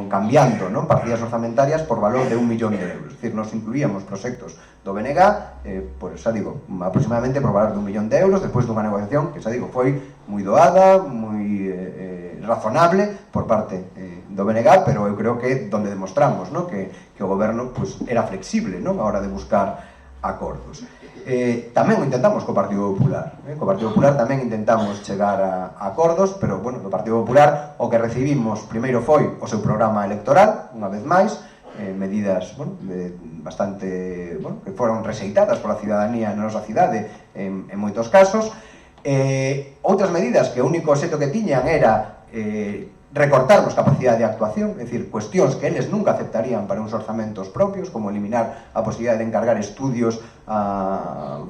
cambiando partidas orzamentarias por valor de 1 millón de euros. Es dicir, nos incluíamos proxectos do BNG, xa digo, aproximadamente por valor de 1 millón de euros, despois dunha negociación que, xa digo, foi moi doada, moi razonable por parte do BNG, pero eu creo que donde demostramos que o goberno era flexible a hora de buscar acordos. Tamén o intentamos co Partido Popular. Co Partido Popular tamén intentamos chegar a acordos, pero, bueno, do Partido Popular o que recibimos primeiro foi o seu programa electoral, unha vez máis, medidas bastante, que foron rexeitadas pola cidadanía na nosa cidade en moitos casos. Outras medidas que o único xeito que tiñan era recortarnos capacidade de actuación, é dicir, cuestións que eles nunca aceptarían para uns orzamentos propios, como eliminar a posibilidade de encargar estudios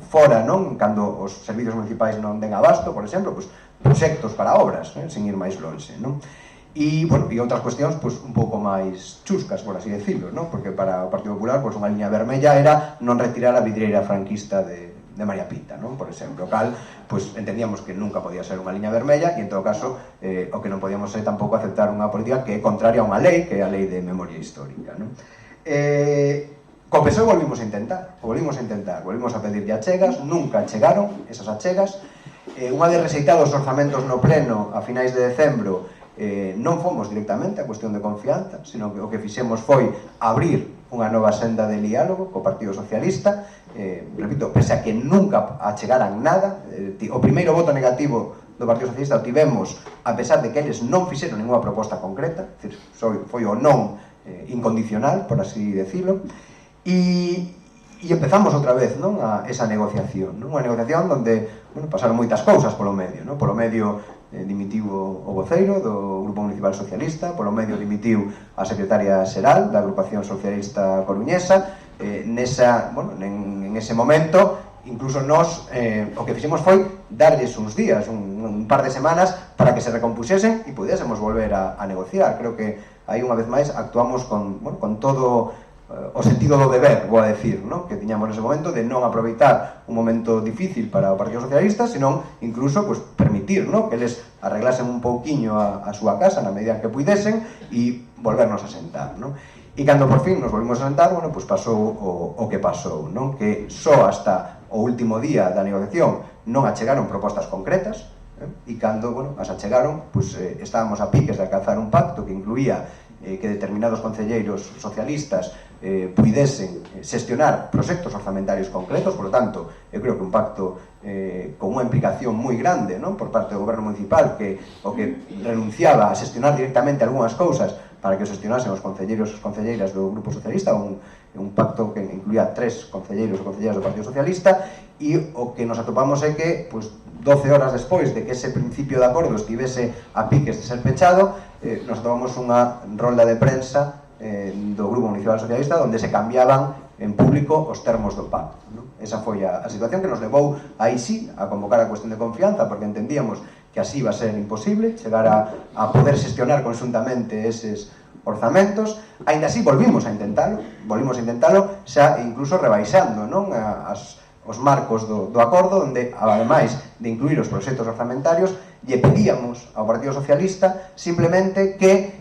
fora, cando os servicios municipais non den abasto, por exemplo, proxectos para obras, sen ir máis lonxe. E outras cuestións un pouco máis chuscas, por así decirlo, porque para o Partido Popular unha liña vermella era non retirar a vidreira franquista de María Pita, por exemplo, cal entendíamos que nunca podía ser unha liña vermella e, en todo caso, o que non podíamos ser tampouco aceptar unha política que é contraria a unha lei, que é a lei de memoria histórica. Co PSOE volvimos a intentar, volvimos a pedirlle achegas, nunca chegaron esas achegas. Unha vez rexeitados os orzamentos no pleno a finais de decembro, non fomos directamente a cuestión de confianza, sino que o que fixemos foi abrir unha nova senda de diálogo co Partido Socialista, repito, pese a que nunca achegaran nada. O primeiro voto negativo do Partido Socialista o tivemos a pesar de que eles non fixeron ninguna proposta concreta, foi o non incondicional, por así decirlo, e empezamos outra vez a esa negociación, unha negociación onde pasaron moitas cousas polo medio, polo medio dimitiu o voceiro do Grupo Municipal Socialista, polo medio dimitiu a secretaria xeral da Agrupación Socialista Coruñesa. En ese momento, incluso nós o que fixemos foi darlles uns días, un par de semanas, para que se recompuxesen e pudésemos volver a negociar. Creo que aí, unha vez máis, actuamos con todo o sentido do deber, vou a decir, que tiñamos nese momento, de non aproveitar un momento difícil para o Partido Socialista, senón incluso permitir que eles arreglasen un pouquiño a súa casa na medida que puidesen e volvernos a sentar. E cando por fin nos volvimos a sentar, pasou o que pasou, que só hasta o último día da negociación non achegaron propostas concretas, e cando as achegaron, estábamos a piques de alcanzar un pacto que incluía que determinados concelleiros socialistas puidesen xestionar proxectos orzamentarios concretos. Por lo tanto, eu creo que un pacto con unha implicación moi grande por parte do goberno municipal, que renunciaba a xestionar directamente algunhas cousas para que xestionasen os concelleiros e as concelleiras do Grupo Socialista, un pacto que incluía 3 concelleiros e concelleiras do Partido Socialista, e o que nos atopamos é que 12 horas despois de que ese principio de acordo estivese a piques de ser pechado, nos atopamos unha rolda de prensa do Grupo Municipal Socialista onde se cambiaban en público os termos do pacto. Esa foi a situación que nos levou aí sí a convocar a cuestión de confianza, porque entendíamos que así iba a ser imposible chegar a poder xestionar conxuntamente eses orzamentos. Aínda así volvimos a intentalo, xa incluso rebaixando os marcos do acordo, onde, ademais de incluir os proxectos orzamentarios, lle pedíamos ao Partido Socialista simplemente que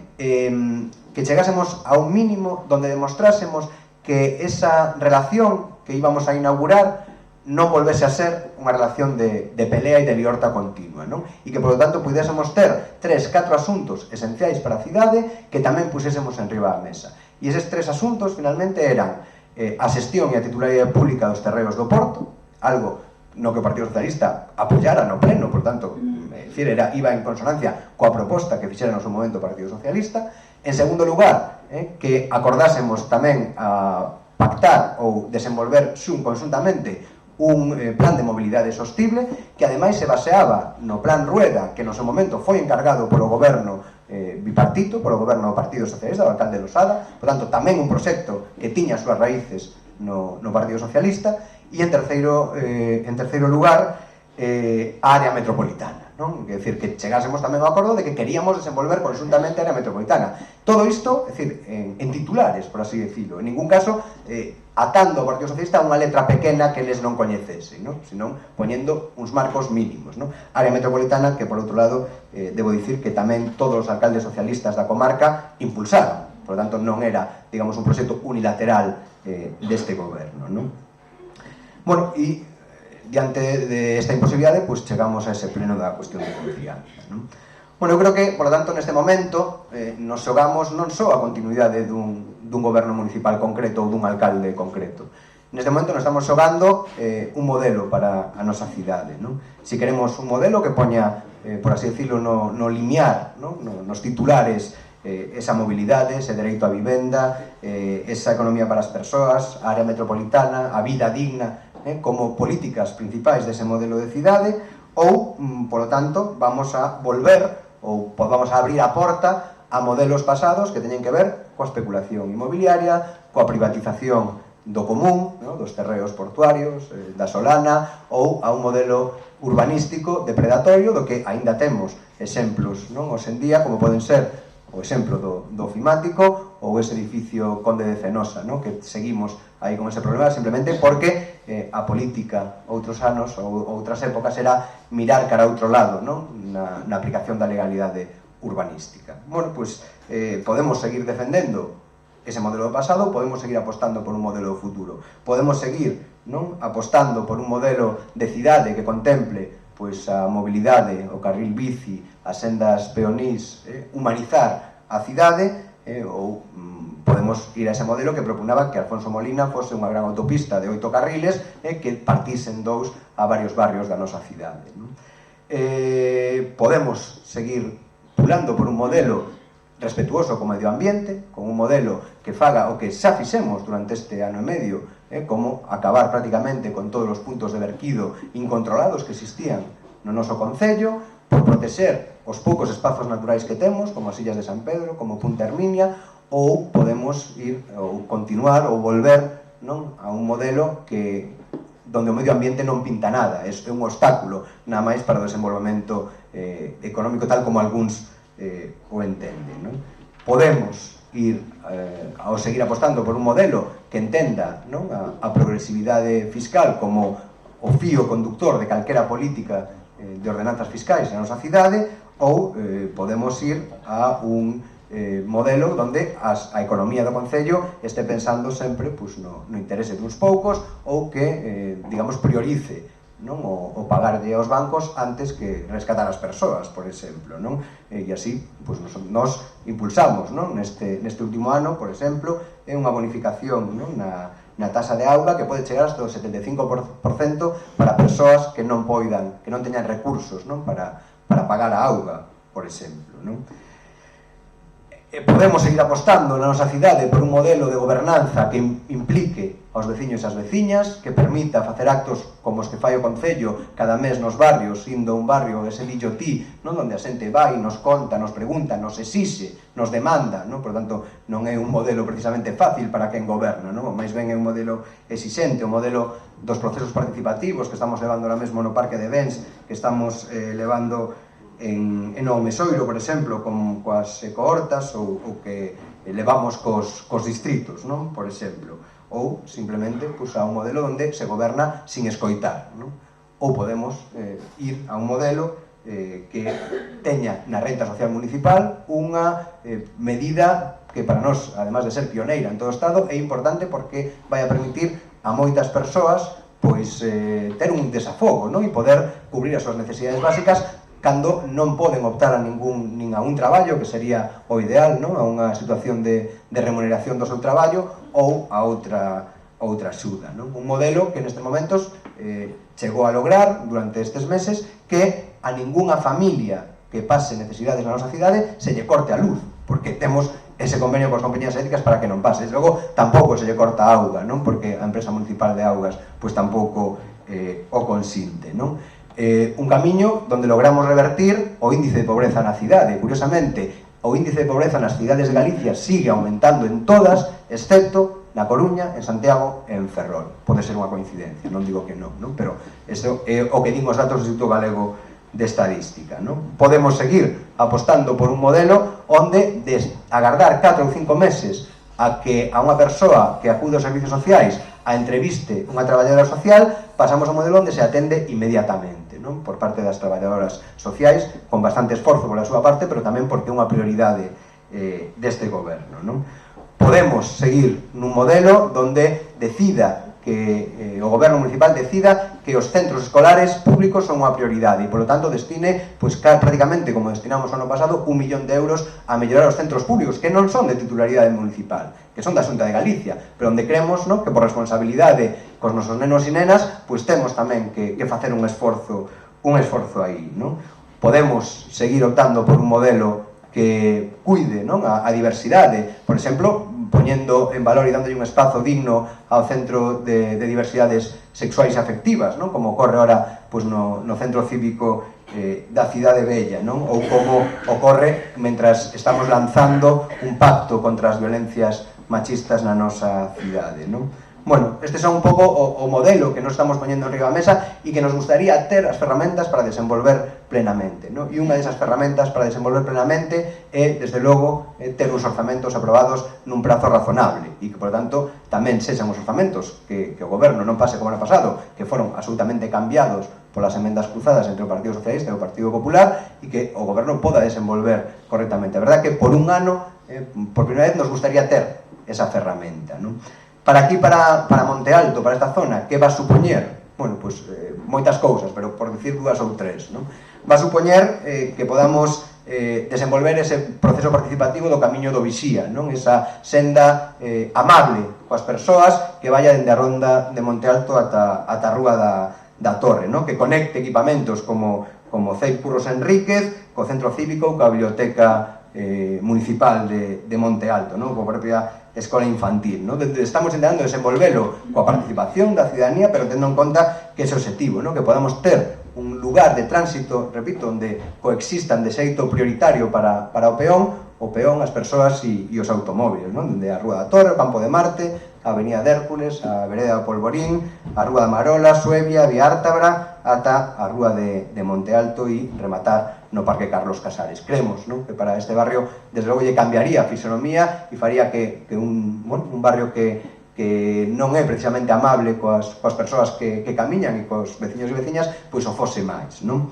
chegásemos a un mínimo donde demostrásemos que esa relación que íbamos a inaugurar non volvese a ser unha relación de pelea e de liorta continua, e que, por lo tanto, pudésemos ter 3-4 asuntos esenciais para a cidade que tamén pusésemos enriba da mesa. E eses 3 asuntos, finalmente, eran a xestión e a titularidade pública dos terreos do Porto, algo no que o Partido Socialista apoiara no pleno, por tanto, iba en consonancia coa proposta que fixera no seu momento o Partido Socialista. En segundo lugar, que acordásemos tamén a pactar ou desenvolver conxuntamente un plan de mobilidade sostible que ademais se baseaba no plan Rueda, que no seu momento foi encargado polo goberno bipartito, polo goberno do Partido Socialista, do alcalde Losada, por tanto tamén un proxecto que tiña as súas raíces no Partido Socialista. E en terceiro lugar, a área metropolitana. non? Quer dicir, que chegásemos tamén ao acordo de que queríamos desenvolver conxuntamente a área metropolitana. Todo isto, é dicir, en titulares, por así decirlo. En ningún caso, atando ao Partido Socialista a unha letra pequena que eles non coñecesen, non? Senón poñendo uns marcos mínimos, non? Área metropolitana que, por outro lado, debo dicir que tamén todos os alcaldes socialistas da comarca impulsaron. Por lo tanto, non era, digamos, un proxecto unilateral deste goberno, non? Bueno, e diante de esta imposibilidade, pues chegamos a ese pleno da cuestión de confianza, non? Bueno, eu creo que, por lo tanto, neste momento nos xogamos non só a continuidade dun goberno municipal concreto ou dun alcalde concreto. Neste momento nos estamos xogando un modelo para a nosa cidade, non? Si queremos un modelo que poña, por así decirlo, no limiar, non? Nos titulares, esa mobilidade, ese dereito á vivenda, esa economía para as persoas, a área metropolitana, a vida digna, como políticas principais dese modelo de cidade, ou, polo tanto, vamos a volver ou vamos a abrir a porta a modelos pasados que teñen que ver coa especulación inmobiliaria, coa privatización do común, no? Dos terreos portuarios, da solana, ou a un modelo urbanístico depredatorio do que aínda temos exemplos, non? Hoxe en día, como poden ser o exemplo do Ofimático ou ese edificio Conde de Fenosa, non? Que seguimos aí con ese problema simplemente porque a política outros anos ou outras épocas era mirar cara a outro lado, non? Na aplicación da legalidade urbanística. Bueno, pois podemos seguir defendendo ese modelo do pasado, podemos seguir apostando por un modelo do futuro, podemos seguir, non? Apostando por un modelo de cidade que contemple pois a mobilidade, o carril bici, as sendas peonís, humanizar a cidade, ou podemos ir a ese modelo que propunaba que Alfonso Molina fose unha gran autopista de 8 carriles que partisen dous a varios barrios da nosa cidade, non? Podemos seguir pulando por un modelo respetuoso co medio ambiente, con un modelo que faga o que xa fixemos durante este ano e medio, como acabar prácticamente con todos os puntos de verquido incontrolados que existían no noso concello, por protexer os poucos espazos naturais que temos, como as Illas de San Pedro, como Punta Herminia, ou podemos ir ou continuar ou volver, non? A un modelo que donde o medio ambiente non pinta nada, é un obstáculo nada máis para o desenvolvemento económico tal como algúns o entenden, non? Podemos ir ao seguir apostando por un modelo que entenda, non? A progresividade fiscal como o fío conductor de calquera política de ordenanzas fiscais na nosa cidade, ou podemos ir a un modelo donde a economía do concello este pensando sempre no interese duns poucos ou que, digamos, priorice, non? O pagarlle aos bancos antes que rescatar as persoas, por exemplo, non? E así, nos impulsamos, non? Neste último ano, por exemplo, é unha bonificación, non? Na tasa de auga que pode chegar hasta o 75% para persoas que non poidan, que non teñan recursos, non? Para pagar a auga, por exemplo, non? Podemos seguir apostando na nosa cidade por un modelo de gobernanza que implique aos veciños e as veciñas, que permita facer actos como os que fai o Concello cada mes nos barrios, indo a un barrio ese lillo ti, non? Onde a xente vai, nos conta, nos pregunta, nos exixe, nos demanda, non? Por tanto, non é un modelo precisamente fácil para quen goberna, non? Mais ben é un modelo exixente, un modelo dos procesos participativos que estamos levando ahora mesmo no Parque de Bens, que estamos levando en o Mesoiro, por exemplo, coas cohortas ou que levamos cos distritos, non? Por exemplo, ou simplemente a un modelo onde se goberna sin escoitar, non? Ou podemos ir a un modelo que teña na renta social municipal unha medida que para nós, además de ser pioneira en todo o Estado, é importante porque vai a permitir a moitas persoas ter un desafogo, non? E poder cubrir as súas necesidades básicas cando non poden optar nin a un traballo, que sería o ideal, non? A unha situación de remuneración do seu traballo ou a outra axuda, non? Un modelo que nestes momentos chegou a lograr durante estes meses que a ningunha familia que pase necesidades na nosa cidade se lle corte a luz, porque temos ese convenio coas compañías eléctricas para que non pase. Desde logo, tampouco se lle corta a auga, non? Porque a empresa municipal de augas tampouco o consinte, non? Un camiño donde logramos revertir o índice de pobreza na cidade. Curiosamente, o índice de pobreza nas cidades de Galicia sigue aumentando en todas, excepto na Coruña, en Santiago e en Ferrol. Pode ser unha coincidencia, non digo que non? Pero isto é o que din os datos do Instituto Galego de estadística, non? Podemos seguir apostando por un modelo onde de agardar 4 ou 5 meses a que a unha persoa que acude aos servicios sociais a entreviste unha traballadora social, pasamos a un modelo onde se atende inmediatamente, non? Por parte das traballadoras sociais, con bastante esforzo pola súa parte, pero tamén porque é unha prioridade deste goberno, non? Podemos seguir nun modelo onde decida que o goberno municipal decida que os centros escolares públicos son unha prioridade e, polo tanto, destine, pois, prácticamente, como destinamos o ano pasado, 1 millón de euros a mellorar os centros públicos, que non son de titularidade municipal, que son da Xunta de Galicia, pero onde creemos, non, que por responsabilidade cos nosos nenos e nenas, pois temos tamén que facer un esforzo aí, non? Podemos seguir optando por un modelo que cuide, non, a diversidade, por exemplo, poñendo en valor e dándolle un espazo digno ao centro de diversidades sexuais e afectivas, non? Como ocorre ora pois, no centro cívico da Cidade Bella, non? Ou como ocorre mentras estamos lanzando un pacto contra as violencias machistas na nosa cidade, non? Bueno, este é un pouco o modelo que nos estamos poñendo en riba da mesa e que nos gustaría ter as ferramentas para desenvolver plenamente, non? E unha desas ferramentas para desenvolver plenamente é, desde logo, ter uns orzamentos aprobados nun prazo razonable e que, por tanto, tamén sexan os orzamentos que o goberno non pase como ano pasado, que foron absolutamente cambiados polas emendas cruzadas entre o Partido Socialista e o Partido Popular e que o goberno poda desenvolver correctamente. A verdade é que por un ano, por primeira vez, nos gustaría ter esa ferramenta, non? Para aquí, para Monte Alto, para esta zona, que va a supoñer? Bueno, pois moitas cousas, pero por decir 2 ou 3, non? Va a supoñer que podamos desenvolver ese proceso participativo do camiño do Vixía, non? Esa senda amable coas persoas que vaya dende a ronda de Monte Alto ata a rúa da Torre, non? Que conecte equipamentos como CEIP Curros Enríquez, co Centro Cívico ou coa Biblioteca Municipal de Monte Alto, non? Coa propia escola infantil, non? Estamos intentando desenvolvelo coa participación da ciudadanía, pero tendo en conta que ese objetivo, non? Que podamos ter un lugar de tránsito, repito, onde coexistan de xeito prioritario para o peón, as persoas e os automóviles, non? Dende a Rúa da Torre, o Campo de Marte, a Avenida de Hércules, a Vereda do Polvorín, a Rúa da Marola, Suevia, Vía Ártabra, ata a Rúa de Monte Alto e rematar no Parque Carlos Casares. Creemos, non? Que para este barrio, desde logo, lle cambiaría a fisonomía e faría que un barrio que non é precisamente amable coas persoas que camiñan e cos veciños e veciñas, pois o fose máis, non?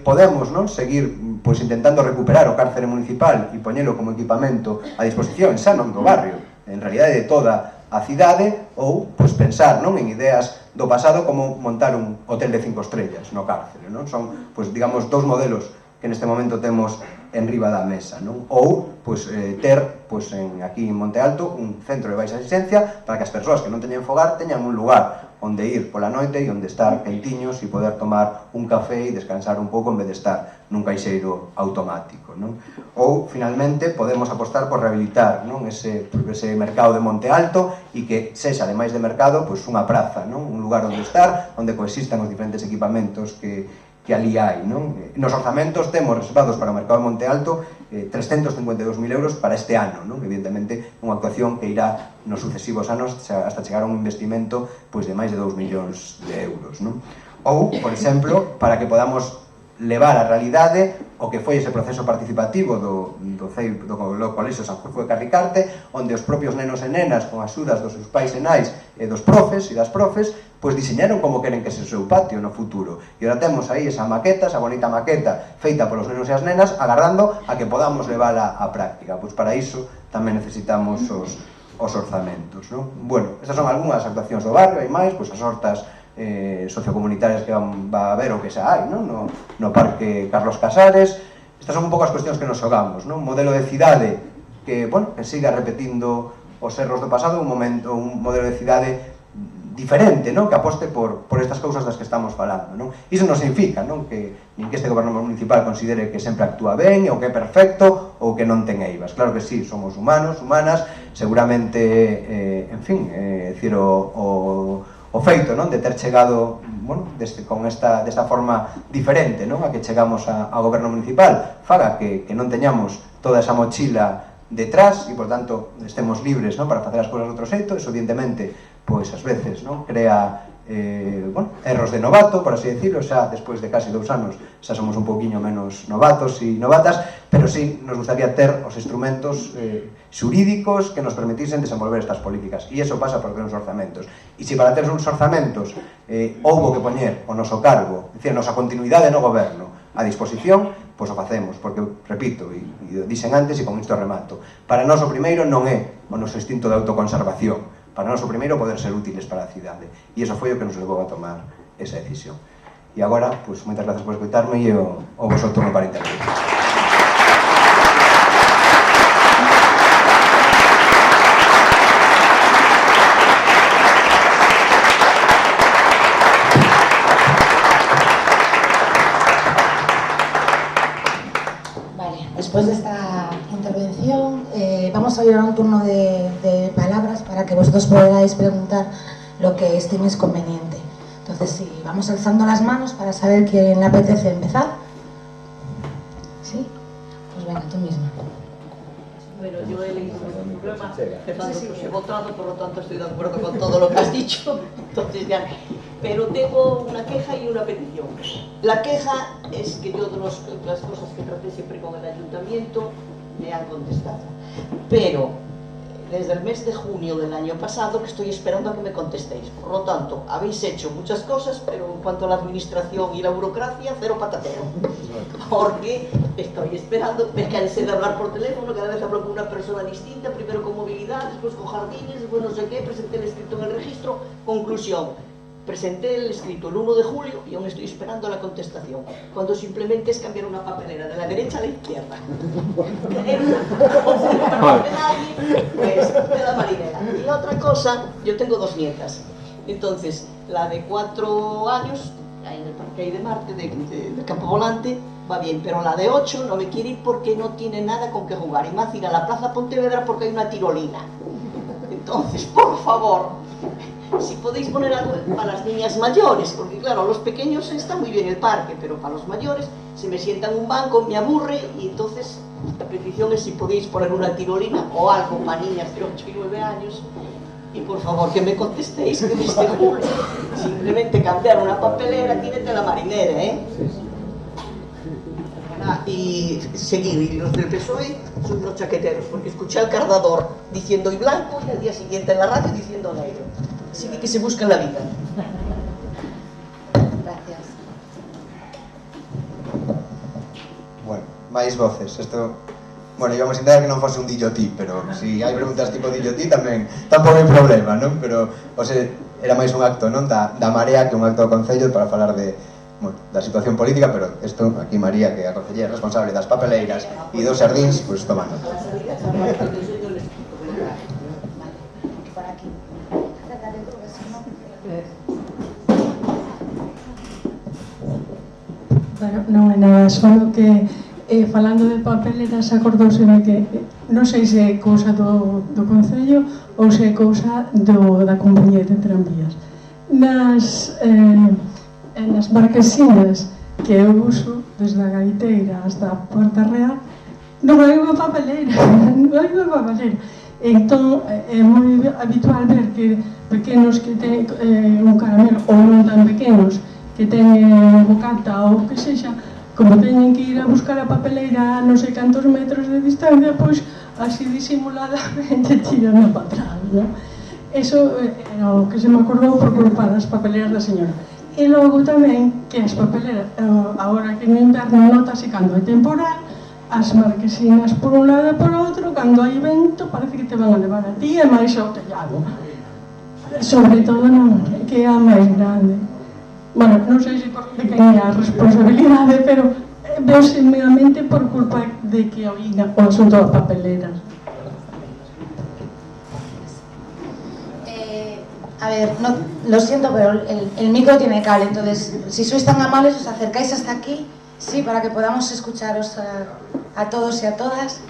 Podemos, non, seguir pois intentando recuperar o cárcere municipal e poñelo como equipamento a disposición xa non do barrio, en realidade de toda a cidade, ou pois pensar, non, en ideas do pasado como montar un hotel de 5 estrellas no cárcere, non? Son, pois, digamos, 2 modelos que neste momento temos en riba da mesa, non? Ou, pois, ter, pois, aquí en Monte Alto, un centro de baixa asistencia para que as persoas que non teñen fogar teñan un lugar onde ir pola noite e onde estar quentiños e poder tomar un café e descansar un pouco en vez de estar nun caixeiro automático, non? Ou, finalmente, podemos apostar por rehabilitar, non, ese mercado de Monte Alto e que sexa, ademais de mercado, pois unha praza, non? Un lugar onde estar, onde coexistan os diferentes equipamentos que ali hai, non? Nos orzamentos temos reservados para o mercado de Monte Alto 352.000 euros para este ano, non? Evidentemente, unha actuación que irá nos sucesivos anos hasta chegar a un investimento pois de máis de 2 millóns de euros, non? Ou, por exemplo, para que podamos levar a realidade o que foi ese proceso participativo do CEIP, do Colexio Sanjurjo de Carricarte, onde os propios nenos e nenas, con axudas dos seus pais e nais e dos profes e das profes, pois diseñaron como queren que se o seu patio no futuro. E ora temos aí esa maqueta, esa bonita maqueta feita polos nenos e as nenas, agardando a que podamos levala á práctica. Pois para iso tamén necesitamos os orzamentos, non? Bueno, estas son algunhas actuacións do barrio, hai máis, pois as hortas sociocomunitarias que va a haber o que xa hai, non? No Parque Carlos Casares. Estas son un pouco as cuestións que nos xogamos, non? Un modelo de cidade que, bueno, que siga repetindo os erros do pasado, un modelo de cidade diferente, non? Que aposte por estas cousas das que estamos falando, non? Iso non significa, non? Que nin que este goberno municipal considere que sempre actúa ben, ou que é perfecto, ou que non ten eivas. Claro que sí, somos humanos, humanas, seguramente, en fin, decir, o feito, non, de ter chegado, bueno, con desta forma diferente, non, a que chegamos ao goberno municipal, faga que non teñamos toda esa mochila detrás e, por tanto, estemos libres, non, para facer as cousas de outro xeito. Eso, evidentemente, pois, ás veces, non, crea erros de novato, por así decirlo, xa despois de casi 2 anos xa somos un pouquiño menos novatos e novatas, pero sí nos gustaría ter os instrumentos xurídicos que nos permitisen desenvolver estas políticas, e iso pasa por ter uns orzamentos. E se para ter uns orzamentos houbo que poñer o noso cargo, é dicir, a nosa continuidade no goberno a disposición, pois o facemos, porque, repito, e dixen antes e con isto remato, para nós o primeiro non é o noso instinto de autoconservación, para nós o primeiro poder ser útiles para a cidade, e iso foi o que nos levou a tomar esa decisión. E agora, pois, moitas grazas por escutarme e o vosso turno para intervir. Después de esta intervención vamos a ir a un turno de palabras para que vosotros podáis preguntar lo que estiméis conveniente. Entonces, sí, vamos alzando las manos para saber quién le apetece empezar. ¿Sí? Pues venga, tú misma. Bueno, yo he leído el programa, Fernando, pues he votado, por lo tanto estoy de acuerdo con todo lo que has dicho. Entonces ya, pero tengo una queja y una petición. La queja es que yo de las cosas que traté siempre con el ayuntamiento me han contestado, pero desde el mes de junio del año pasado que estoy esperando a que me contestéis. Por lo tanto, habéis hecho muchas cosas, pero en cuanto a la administración y la burocracia, cero patatero. Porque estoy esperando, me cansé de hablar por teléfono, cada vez hablo con una persona distinta, primero con movilidad, después con jardines, después no sé qué, presenté el escrito en el registro. Conclusión. Presenté el escrito el 1 de julio y aún estoy esperando la contestación, cuando simplemente es cambiar una papelera de la derecha a la izquierda. Pues de la marinera. Y la otra cosa, yo tengo 2 nietas, entonces la de 4 años, ahí en el parque de Marte, de Campo Volante, va bien, pero la de 8 no me quiere ir porque no tiene nada con qué jugar, y más ir a la Plaza Pontevedra porque hay una tirolina. Entonces, por favor, si podéis poner algo para las niñas mayores, porque claro, los pequeños está muy bien el parque, pero para los mayores se me sienta en un banco, me aburre, y entonces la petición es si podéis poner una tirolina o algo para niñas de 8 y 9 años, y por favor que me contestéis, que desde julio simplemente cambiar una papelera, tírate la marinera, y seguir, y los del PSOE son unos chaqueteros, porque escuché al Cardador diciendo y blanco y al día siguiente en la radio diciendo negro. Así que se busca la vida. Gracias. Bueno, máis voces. Isto, bueno, íbamos a intentar que non fose un dillotí, pero se hai preguntas tipo dillotí tamén tampouco hai problema, non? Pero, era máis un acto, non? Da Marea que un acto do Concello para falar da situación política, pero isto, aquí María, que é a concelleira responsable das papeleiras e dos xardíns, pois toma nota. Bueno, non é nada, só que falando de papeleras acordouseme que non sei se é cousa do Concello ou se é cousa da compañía de tranvías. Nas marquesinas que eu uso, desde a Gaiteira hasta a Porta Real, non hai unha papeleira, non hai unha papeleira. Entón, é moi habitual ver que pequenos que ten un caramelo, ou non tan pequenos, que teñen bocata ou que sexa, como teñen que ir a buscar a papeleira a non sei cantos metros de distancia, pois así disimuladamente tiran para atrás, non? Eso era o que se me acordou por culpa das papeleras da señora. E logo tamén que as papeleras, agora que no inverno notase cando é temporal, as marquesinas por un lado e por outro, cando hai vento parece que te van a levar a ti e máis ao tellado. Sobre todo que é a máis grande. Bueno, non sei se de quen é a responsabilidade, pero veose meramente por culpa de que oína o asunto das papeleras. A ver, no, lo siento, pero el micro tiene cable, entonces, si sois tan amables, os acercáis hasta aquí, sí, para que podamos escucharos a todos y a todas.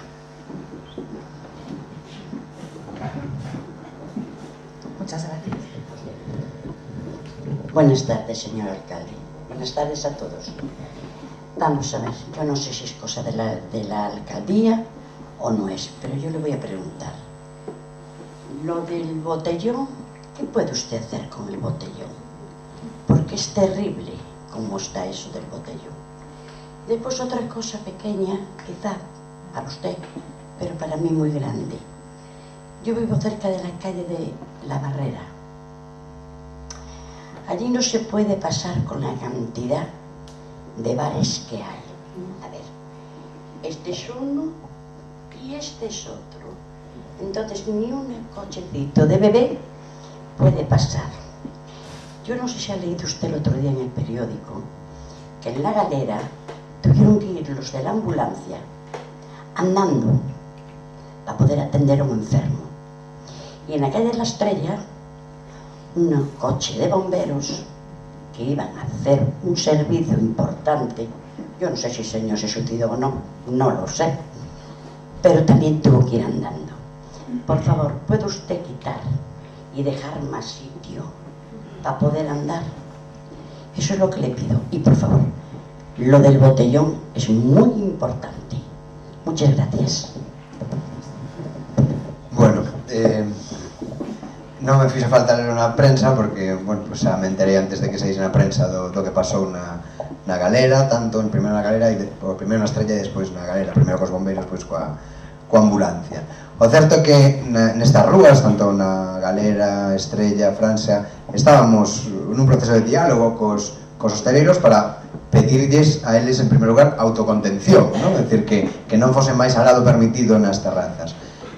Muchas gracias. Buenas tardes, señor alcalde. Buenas tardes a todos. Vamos a ver, yo no sé si es cosa de la alcaldía o no es, pero yo le voy a preguntar. Lo del botellón, ¿qué puede usted hacer con el botellón? porque es terrible como está eso del botellón. Después otra cosa pequeña, quizá para usted, pero para mí muy grande. Yo vivo cerca de la calle de La Barrera. Allí no se puede pasar con la cantidad de bares que hay. A ver, este es uno y este es otro. Entonces ni un cochecito de bebé puede pasar. Yo no sé si ha leído usted el otro día en el periódico que en La Galera tuvieron que ir los de la ambulancia andando para poder atender a un enfermo. Y en la calle de La Estrella, un coche de bomberos que iban a hacer un servicio importante, yo no sé si el señor se suicidó o no, no lo sé, pero también tuvo que ir andando. Por favor, ¿puede usted quitar y dejar más sitio para poder andar? Eso es lo que le pido. Y por favor, lo del botellón es muy importante. Muchas gracias. Bueno, non me fixe falta ler na prensa porque, bueno, pues xa me enterei antes de que saíse na prensa do que pasou na Galera, tanto en primeiro na Galera e primeiro na Estrella e despois na Galera, primeiro cos bombeiros, despois coa ambulancia. O certo é que nestas rúas, tanto na Galera, Estrella, Francia, estábamos nun proceso de diálogo cos hostaleiros para pedirlles a eles, en primeiro lugar, autocontención, non? É dicir, que non fose máis alá do permitido nas terrazas.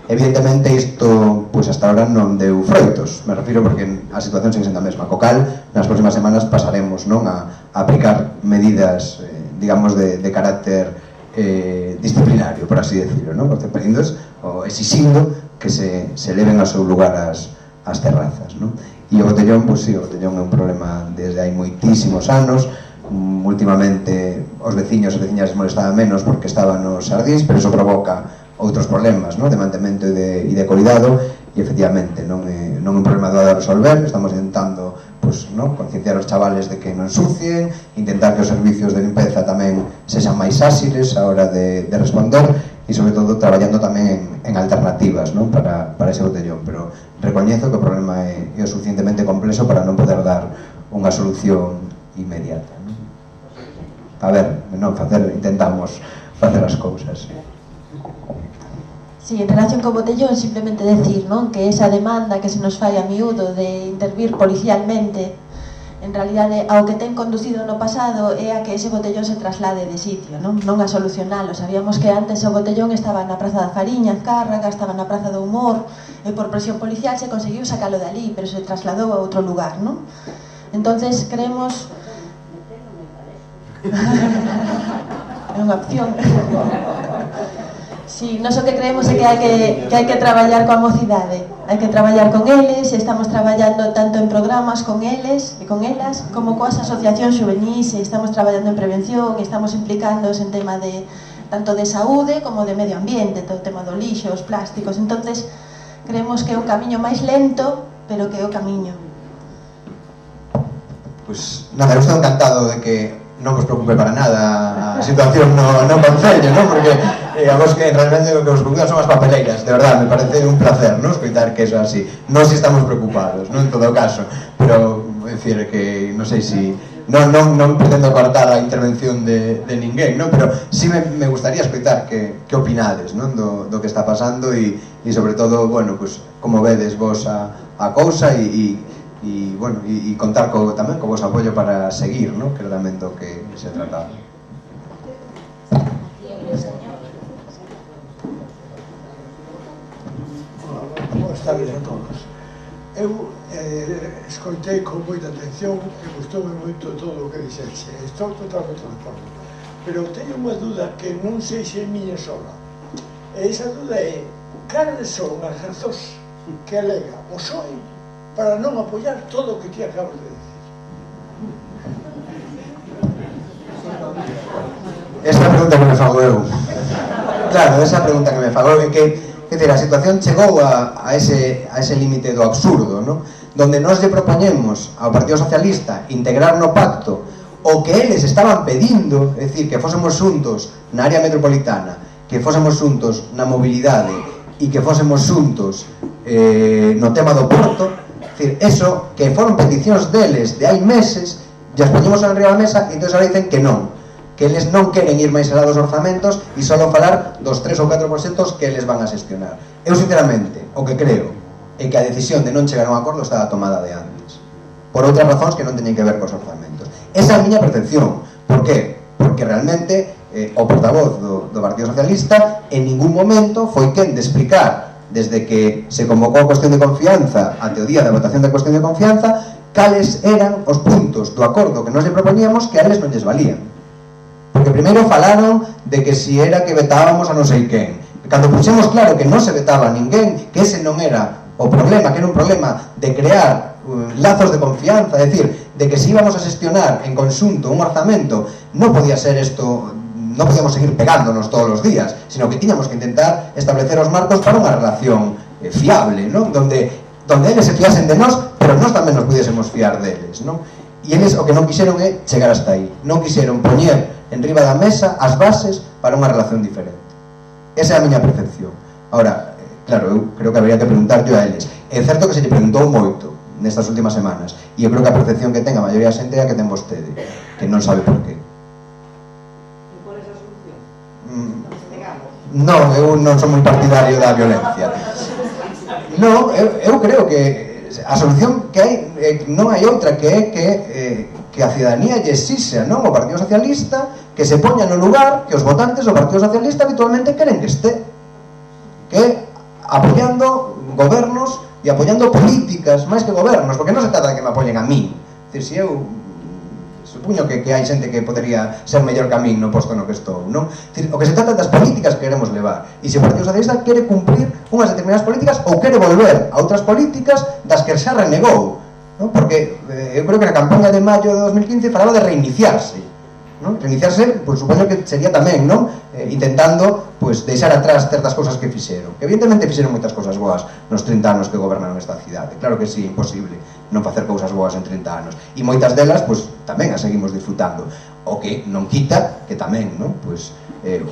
Evidentemente isto, pois hasta ahora non deu froitos, me refiro porque a situación sigue sendo a mesma, co cal nas próximas semanas pasaremos, non, a aplicar medidas, digamos, de carácter disciplinario, por así decirlo, non? Pedindo ou exixindo que se eleven ao seu lugar as terrazas, non? E o botellón, pois sí, o botellón é un problema desde hai moitísimos anos. Últimamente os veciños e veciñas molestaban menos porque estaban nos xardíns, pero iso provoca outros problemas, non? De mantemento e de cuidado, e efectivamente non é un problema doado a resolver. Estamos intentando, pois, non, concienciar os chavales de que non ensucien, intentar que os servicios de limpeza tamén sexan máis áxiles a hora de responder, e sobre todo traballando tamén en alternativas, non, para ese botellón, pero recoñezo que o problema é o suficientemente complexo para non poder dar unha solución inmediata, non? A ver, non, intentamos facer as cousas. Sí, en relación co botellón, simplemente decir, non, que esa demanda que se nos fai a miúdo de intervir policialmente, en realidade, ao que ten conducido no pasado é a que ese botellón se traslade de sitio, non a solucionalo. Sabíamos que antes o botellón estaba na Praza da Fariña, Azcárraga, estaba na Praza do Humor, e por presión policial se conseguiu sacalo de ali, pero se trasladou a outro lugar, non? Entonces, creemos... é unha opción. Sí, nós o que creemos é que hai que traballar coa mocidade, hai que traballar con eles, e estamos traballando tanto en programas con eles e con elas, como coas asociacións juvenís, e estamos traballando en prevención, e estamos implicándoos en tema de tanto de saúde como de medio ambiente, todo o tema do lixo, os plásticos. Entonces, creemos que é un camiño máis lento, pero que é o camiño. Pois, nada, eu estou encantado de que non vos preocupe para nada a situación no concello, non? Porque a vos que realmente o que vos preocupa son as papeleiras, de verdade, me parece un placer, non? Escoitar que eso así. Non si estamos preocupados, non? En todo caso, pero, é dicir, que non sei si... Non pretendo cortar a intervención de ninguén, non? Pero sí me gustaría escoitar que opinades, non? Do que está pasando e sobre todo, bueno, pues, como vedes vos a cousa e bueno, e contar tamén co vos apoio para seguir, non? Que era tamén do que se trataba. Boas tardes a todos. Eu escoitei con moita atención e gustoume moito todo o que dixeche. Estou totalmente de acordo. Pero teño unha duda que non sei se é miña sola. E esa duda é: cales son as razóns que alega o PSOE para non apoiar todo o que ti acabas de decir? Esa pregunta que me fago eu. Claro, esa pregunta que me fago é que, a situación chegou a ese límite do absurdo, non? Donde nós lle propoñemos ao Partido Socialista integrar no pacto o que eles estaban pedindo, é dicir, que fósemos xuntos na área metropolitana, que fósemos xuntos na mobilidade e que fósemos xuntos no tema do porto, decir, eso, que foron peticións deles de hai meses, as poñemos en riba da mesa e entón ahora dicen que non, que eles non queren ir máis alá dos orzamentos e só falar dos 3 ou 4% que eles van a xestionar. Eu, sinceramente, o que creo é que a decisión de non chegar a un acordo estaba tomada de antes, por outras razóns que non teñen que ver cos orzamentos. Esa é a miña percepción. Por qué? Porque realmente o portavoz do Partido Socialista en ningún momento foi quen de explicar, desde que se convocou a cuestión de confianza até o día da votación da cuestión de confianza, cales eran os puntos do acordo que nos lle propoñíamos que a eles non lles valían. Porque primeiro falaron de que si era que vetábamos a non sei quen. Cando puxemos claro que non se vetaba a ninguén, que ese non era o problema, que era un problema de crear lazos de confianza, é dicir, de que si íbamos a xestionar en conxunto un orzamento, non podía ser isto, non podíamos seguir pegándonos todos os días, sino que tiñamos que intentar establecer os marcos para unha relación fiable, non? Donde eles se fiasen de nós, pero nós tamén nos pudiésemos fiar deles, non? E eles o que non quixeron é chegar hasta aí, non quixeron poñer en riba da mesa as bases para unha relación diferente. Esa é a miña percepción. Ahora, claro, eu creo que habría que preguntarlle a eles. É certo que se lle preguntou moito nestas últimas semanas, e eu creo que a percepción que ten a maioría da xente é a que ten vostede, que non sabe por qué. E por esa solución? Non, eu non son moi partidario da violencia. Non, eu creo que a solución que hai non hai outra que é que a ciudadanía lle exixa, non, o Partido Socialista que se poña no lugar que os votantes do Partido Socialista habitualmente queren que este, que apoiando gobernos e apoiando políticas máis que gobernos, porque non se trata de que me apoyen a mí. É dicir, se eu supuño que hai xente que podería ser mellor que a mí no posto no que estou, non? É dicir, o que se trata das políticas que queremos levar, e se o Partido Socialista quere cumprir unhas determinadas políticas ou quere volver a outras políticas das que xa renegou, non? Porque eu creo que na campaña de maio de 2015 falaba de reiniciarse, non? Reiniciarse, pois supoño que sería tamén, non? Intentando, pois, deixar atrás certas cousas que fixeron, que evidentemente fixeron moitas cousas boas nos 30 anos que gobernaron esta cidade, claro que sí, imposible non facer cousas boas en 30 anos, e moitas delas, pois, tamén as seguimos disfrutando, o que non quita que tamén, non? Pois,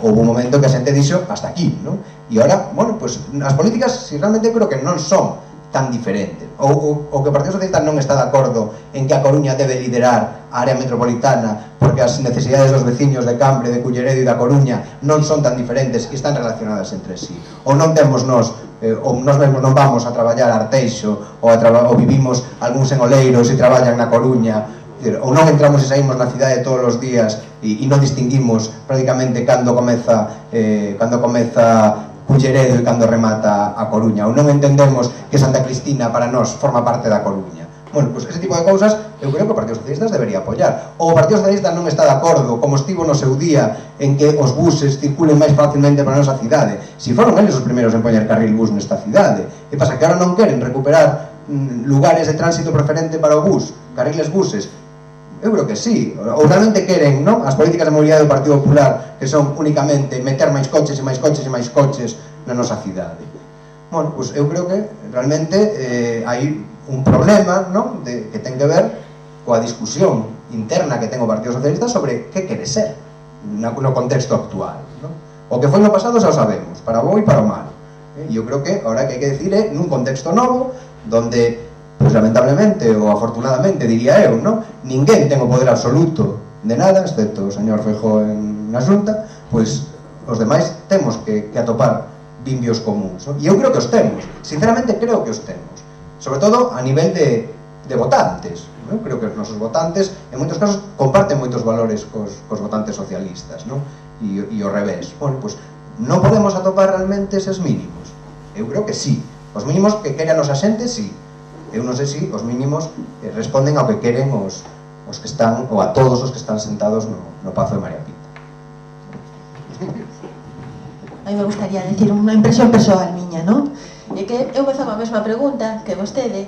houve un momento que a xente dixo hasta aquí, non? E agora, bueno, pois, as políticas, si realmente creo que non son tan diferente, ou que o Partido Socialista non está de acordo en que a Coruña debe liderar a área metropolitana porque as necesidades dos veciños de Cambre, de Culleredo e da Coruña non son tan diferentes e están relacionadas entre sí, ou non temos nós ou nós mesmos non vamos a traballar a Arteixo ou vivimos algúns en Oleiros e traballan na Coruña, ou non entramos e saímos na cidade todos os días e non distinguimos prácticamente cando comeza Culleredo e cando remata a Coruña, ou non entendemos que Santa Cristina para nós forma parte da Coruña. Bueno, pois ese tipo de cousas eu creo que o Partido Socialista debería apoiar. Ou o Partido Socialista non está de acordo, como estivo no seu día, en que os buses circulen máis facilmente para a nosa cidade. Si foron eles os primeiros en poñer carril bus nesta cidade. E pasa que agora non queren recuperar lugares de tránsito preferente para o bus, carriles buses. Eu creo que sí, ou realmente queren, non? As políticas de mobilidade do Partido Popular que son únicamente meter máis coches e máis coches e máis coches na nosa cidade. Bueno, pois eu creo que realmente hai un problema, non? Que ten que ver coa discusión interna que ten o Partido Socialista sobre que quere ser no contexto actual, non? O que foi no pasado xa o sabemos, para o bo e para o mal. E eu creo que ahora que hai que decir é nun contexto novo donde, pois lamentablemente ou afortunadamente diría eu, non? Ninguén ten o poder absoluto de nada, excepto o señor Feijóo na Xunta, pois os demais temos que atopar vimbios comuns, non? E eu creo que os temos, sinceramente creo que os temos, sobre todo a nivel de votantes, non? Creo que os nosos votantes en moitos casos comparten moitos valores cos votantes socialistas, non? E ao revés. Bueno, pois non podemos atopar realmente eses mínimos. Eu creo que sí, os mínimos que quere a nosa xente, sí. Eu non sei se os mínimos responden ao que queren os que están, ou a todos os que están sentados no Pazo de María Pita. A mí me gustaría decir unha impresión persoal miña, non? E que eu me fago a mesma pregunta que vostede,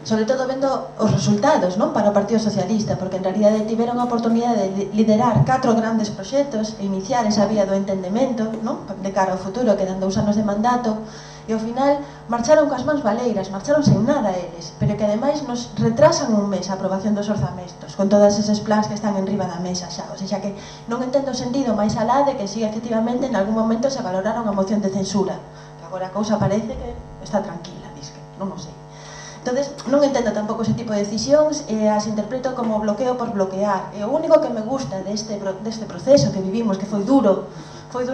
sobre todo vendo os resultados, non? Para o Partido Socialista, porque en realidade tiveron a oportunidade de liderar 4 grandes proxectos e iniciar esa vía do entendemento, non? De cara ao futuro, quedan 2 anos de mandato, e ao final marcharon coas mans baleiras, marcharon sen nada eles, pero que ademais nos retrasan un mes a aprobación dos orzamentos, con todos eses plans que están en riba da mesa xa, o sea que non entendo o sentido máis alá de que si efectivamente en algún momento se valorara unha moción de censura, que agora a cousa parece que está tranquila, disque, non o sei. Entonces, non entendo tampouco ese tipo de decisións e as interpreto como bloqueo por bloquear. E o único que me gusta deste proceso que vivimos, que foi duro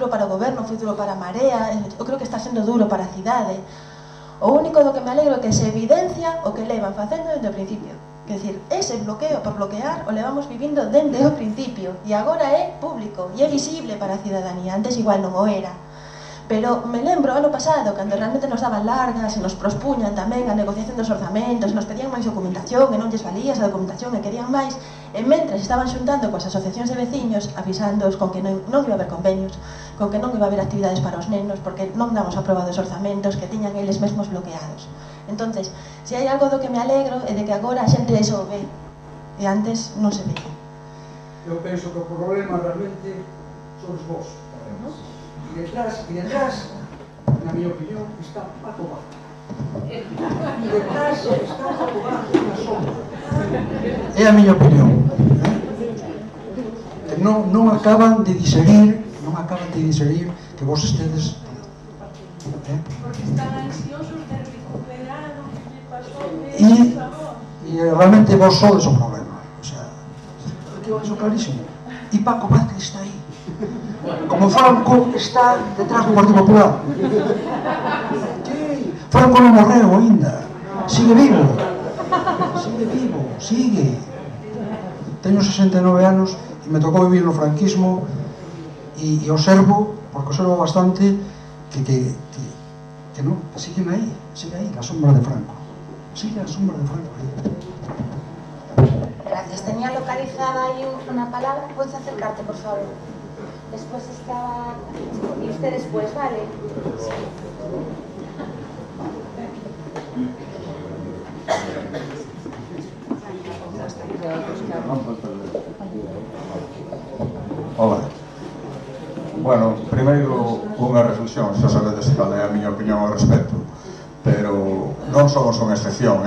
para o goberno, foi duro para a Marea, eu creo que está sendo duro para a cidade. O único do que me alegro é que se evidencia o que levan facendo desde o principio. Quer dizer, ese bloqueo por bloquear o levamos vivindo dende o principio e agora é público e é visible para a cidadanía. Antes igual non o era. Pero me lembro ano pasado, cando realmente nos daban largas e nos prospuñan tamén a negociación dos orzamentos, nos pedían máis documentación e non lles valía esa documentación e querían máis, e mentres estaban xuntando coas asociacións de veciños avisándoos con que non iba a haber convenios, con que non iba a haber actividades para os nenos, porque non damos aprobados orzamentos que tiñan eles mesmos bloqueados. Entonces, se hai algo do que me alegro é de que agora a xente eso o ve, e antes non se veía. Eu penso que o problema realmente sois vos. Y detrás, na miña opinión, está Paco Vázquez. Y detrás está Paco Vázquez na sombra. É a miña opinión. Non acaban de digerir que vos estedes... Porque están ansiosos de recuperar o que lle pasou E realmente vos sodes o problema. O sea, que eu acho clarísimo. E Paco Vázquez está aí. Como Franco está detrás do Partido Popular. Franco non morreu ainda. Sigue vivo. Teño 69 anos e me tocou vivir no franquismo e observo, porque observo bastante, que non, sigue aí, la sombra de Franco. Sigue a sombra de Franco aí. Gracias. Tenía localizada ahí una palabra. ¿Puedes acercarte, por favor? Después estaba... Y usted después, ¿vale? Sí. Hola. Bueno, primeiro unha reflexión, xa sabedes cal é a miña opinión ao respecto, pero non somos unha excepción,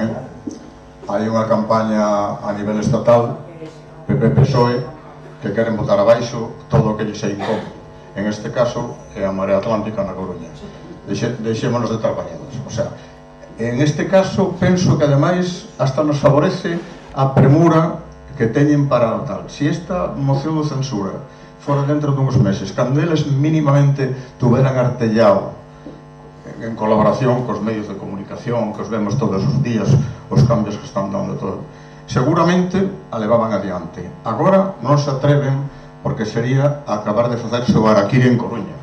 Hai unha campaña a nivel estatal, PP-PSOE, que queren botar abaixo todo o que lle se income. En este caso, é a Marea Atlántica na Coruña. Deixémonos de traballadas. O sea, en este caso, penso que ademais hasta nos favorece a premura que teñen para o tal. Si esta moción de censura fora dentro dunhos meses, cando eles mínimamente tuveran artellado en colaboración cos medios de comunicación, que os vemos todos os días, os cambios que están dando todo, seguramente a levaban adiante. Agora non se atreven porque sería acabar de facerse o araquiri en Coruña.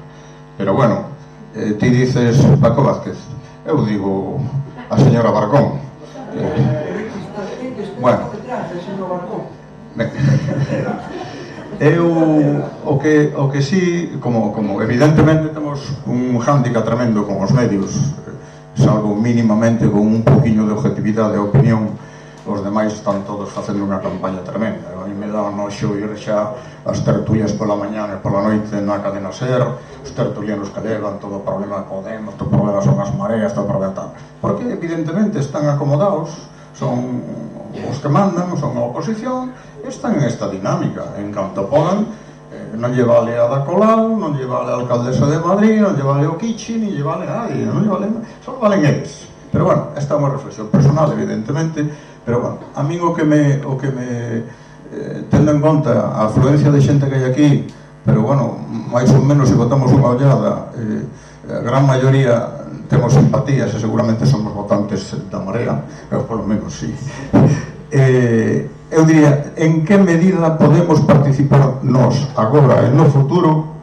Pero bueno, ti dices Paco Vázquez, eu digo a señora Barcón. Bueno, eu o que sí, como evidentemente temos un hándicap tremendo con os medios, salvo mínimamente con un poquinho de objetividade e opinión, os demais están todos facendo unha campaña tremenda. A mí me dá noxo ir xa as tertulias pola mañá e pola noite na cadena SER, os tertulianos que levan todo o problema de Podemos, todo o problema son as mareas, todo o problema tal. Porque evidentemente están acomodados, son os que mandan, son a oposición, están en esta dinámica. En canto podan, non lle vale a da Colau, non lle vale a alcaldesa de Madrid, non lle vale o Kichi, ni lle vale a nadie, non lle vale, só valen eles. Pero bueno, esta é unha reflexión personal, evidentemente, pero bueno, a min o que me tendo en conta a afluencia de xente que hai aquí, pero bueno, máis ou menos se botamos unha ollada, a gran maioría temos simpatías e seguramente somos votantes da Marea, eu polo menos sí. Eu diría, en que medida podemos participar nós agora e no futuro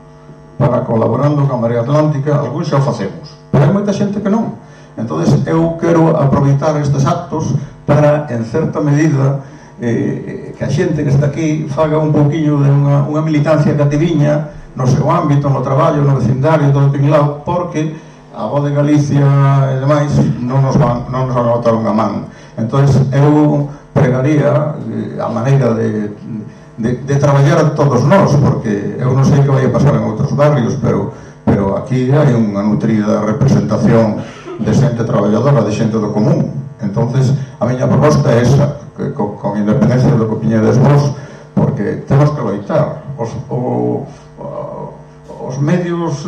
para colaborando con a Marea Atlántica? Algúns xa o facemos, pero hai moita xente que non. Entón, eu quero aproveitar estes actos para, en certa medida, que a xente que está aquí faga un pouquiño de unha militancia cativiña no seu ámbito, no traballo, no vecindario, todo o tinglado, porque a Voz de Galicia e demais non nos van a botar unha man. Entón, eu pregaría a maneira de traballar todos nós, porque eu non sei que vai a pasar en outros barrios, pero aquí hai unha nutrida representación de xente traballadora, de xente do común. Entonces, a miña proposta é esa, con independencia do que opiñedes vos, porque temos que loitar. Os medios,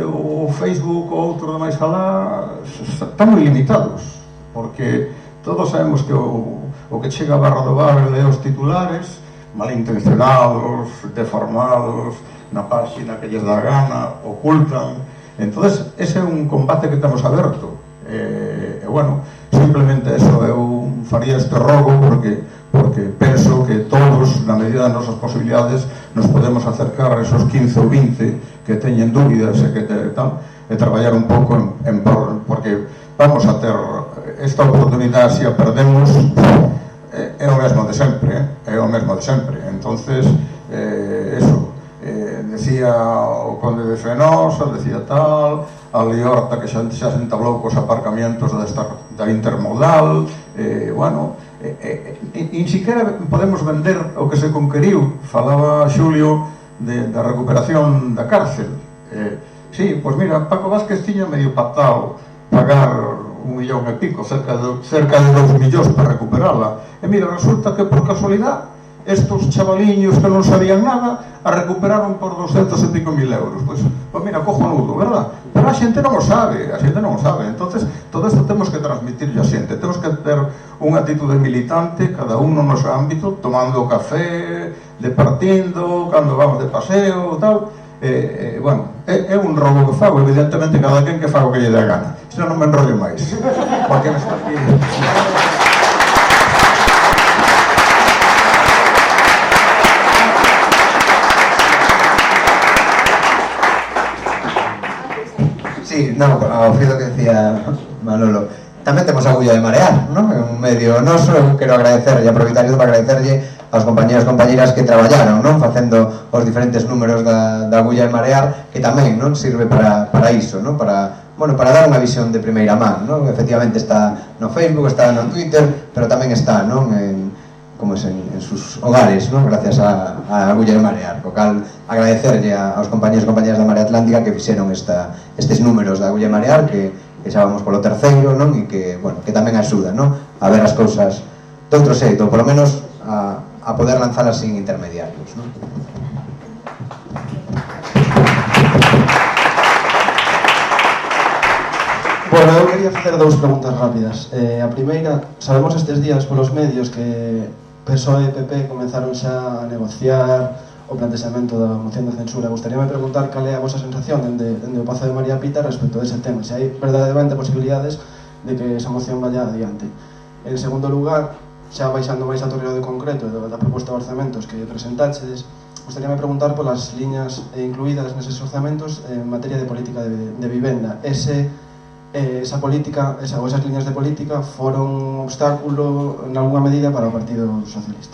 o Facebook, o outro demais alá, están moi limitados, porque todos sabemos que o que chega a barra do bar é os titulares, malintencionados, deformados, na páxina que lles dá gana, ocultan. Entonces, ese é un combate que temos aberto. E, bueno, simplemente eso, eu faría este rogo porque penso que todos, na medida das nosas posibilidades, nos podemos acercar a esos 15 ou 20 que teñen dúbidas e que tal, e traballar un pouco porque vamos a ter esta oportunidade, se a perdemos, é o mesmo de sempre, é o mesmo de sempre. Entonces, eso, decía o conde de Fenosa, decía tal, a Liorta que xa se entablou cos aparcamientos da intermodal, bueno, nin siquiera podemos vender o que se conqueriu. Falaba Xulio da recuperación da cárcel. Sí, pois mira, Paco Vázquez tiña medio pactado pagar 1,5 millón, cerca de 2 millóns para recuperala. E mira, resulta que por casualidade estos chavaliños que non sabían nada a recuperaron por 200 e pico mil euros. Pois mira, cojonudo, verdad? Pero a xente non o sabe, entonces todo isto temos que transmitirlo a xente, temos que ter unha atitude militante, cada un no noso ámbito, tomando café, departindo, cando vamos de paseo, tal. Bueno, é un robo que fago, evidentemente cada quen que fago que lle dé a gana, senón non me enrollo máis, porque me está aquí. Sí, no, ao fío que decía Manolo, tamén temos a Agulla de Marear, non? É un medio noso. Eu quero agradecerlle, aproveitar isto para agradecerlle aos compañeros e compañeras que traballaron, non? Facendo os diferentes números da Agulla de Marear, que tamén, non? Sirve para iso, non? Para dar unha visión de primeira man, non? Efectivamente está no Facebook, está no Twitter, pero tamén está, non? En sus hogares, ¿no? Gracias a Agulla de Marear, co cal agradecerlle aos compañeros e compañeras da Marea Atlántica que fixeron estes números da Agulla de Marear, que xa vamos polo terceiro, non? E que, bueno, que tamén axuda, non? A ver as cousas de outro xeito, polo menos a poder lanzalas sin intermediarios, non? Bueno, eu quería facer dous preguntas rápidas. A primeira, sabemos estes días polos medios que PSOE e PP comenzaron xa a negociar o plantexamento da moción de censura. Gostaríame preguntar cal é a vosa sensación dende o Pazo de María Pita respecto a ese tema, se hai verdadeiramente posibilidades de que esa moción vaya adiante. En segundo lugar, xa baixando máis a torreo de concreto da proposta de orzamentos que presentaxedes, gostaríame preguntar polas liñas incluídas neses orzamentos en materia de política de vivenda. Esa política, ou esas liñas de política foron un obstáculo en alguna medida para o Partido Socialista?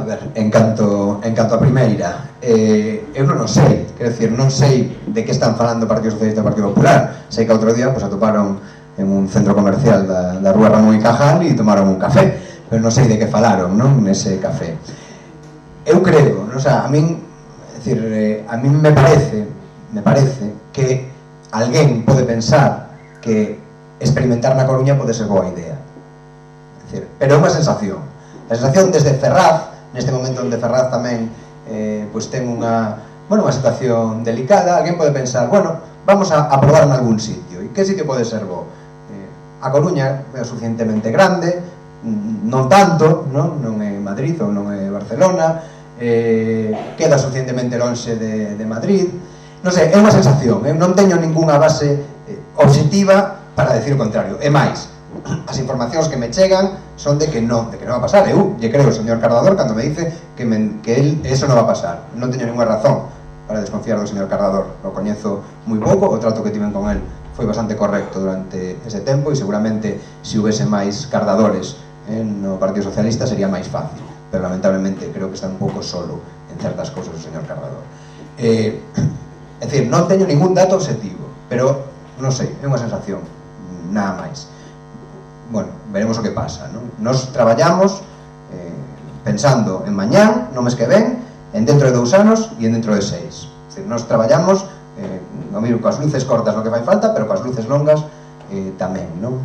A ver, en canto a primeira, eu non o sei, quero dicir, non sei de que están falando o Partido Socialista e o Partido Popular. Sei que outro día atoparon en un centro comercial da rúa Ramón y Cajal e tomaron un café, pero non sei de que falaron, non, nese café. Eu creo, non, o sea, a min me parece que alguén pode pensar que experimentar na Coruña pode ser boa idea. Pero é unha sensación. A sensación desde Ferraz, neste momento onde Ferraz tamén ten unha situación delicada, alguén pode pensar, vamos a probar en algún sitio. E que sitio pode ser bo? A Coruña é suficientemente grande, non tanto, non é Madrid ou non é Barcelona, queda suficientemente lonxe de Madrid. Non sei, é unha sensación, non teño ningunha base obxectiva para decir o contrario. É máis, as informacións que me chegan son de que non va a pasar. Eu lle creo ao señor Cardador cando me dice que eso non va a pasar. Non teño ninguna razón para desconfiar do señor Cardador. O coñezo moi pouco, o trato que tiven con el foi bastante correcto durante ese tempo e seguramente se houvese máis Cardadores no Partido Socialista sería máis fácil, pero lamentablemente creo que está un pouco solo en certas cousas o señor Cardador. É dicir, non teño ningún dato obxectivo, pero non sei, é unha sensación, nada máis. Bueno, veremos o que pasa, non? Nos traballamos pensando en mañán, no mes que ven, en dentro de 2 anos e en dentro de 6. É dicir, nos traballamos coas luces cortas no que fai falta, pero coas luces longas tamén, non?